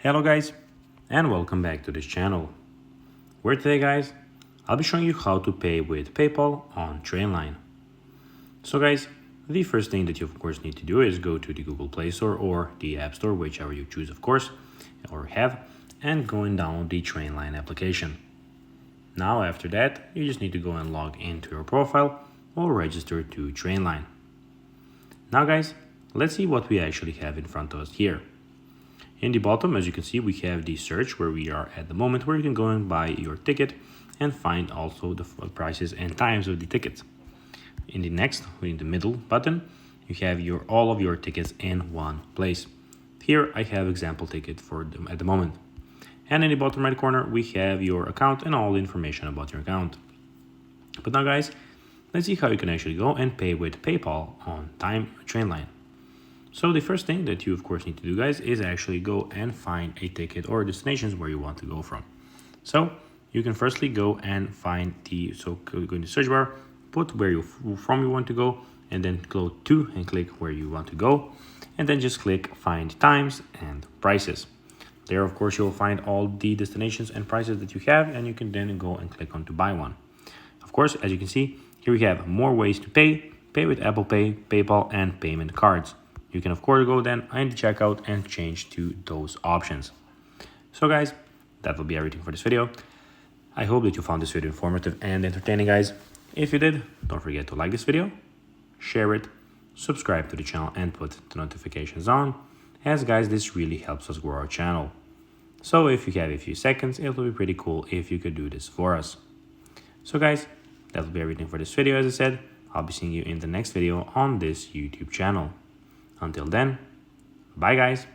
Hello guys, and welcome back to this channel, where today guys, I'll be showing you how to pay with PayPal on Trainline. So guys, the first thing that you of course need to do is go to the Google Play Store or the App Store, whichever you choose of course, or have, and go and download the Trainline application. Now after that, you just need to go and log into your profile or register to Trainline. Now guys, let's see what we actually have in front of us here. In the bottom, as you can see, we have the search where we are at the moment, where you can go and buy your ticket and find also the prices and times of the tickets. In the next, in the middle button, you have all of your tickets in one place. Here I have example ticket for them at the moment. And in the bottom right corner, we have your account and all the information about your account. But now guys, let's see how you can actually go and pay with PayPal on Trainline. So the first thing that you of course need to do guys is actually go and find a ticket or destinations where you want to go from. So you can firstly go and find go in the search bar, put where you want to go, and then go to and click where you want to go, and then just click find times and prices. There of course you'll find all the destinations and prices that you have, and you can then go and click on to buy one. Of course, as you can see, here we have more ways to pay with Apple Pay, PayPal, and payment cards. You can of course go then in the checkout and change to those options. So guys, that will be everything for this video. I hope that you found this video informative and entertaining guys. If you did, don't forget to like this video, share it, subscribe to the channel, and put the notifications on, as guys, this really helps us grow our channel. So if you have a few seconds, it will be pretty cool if you could do this for us. So guys, that will be everything for this video. As I said, I'll be seeing you in the next video on this YouTube channel. Until then, bye guys.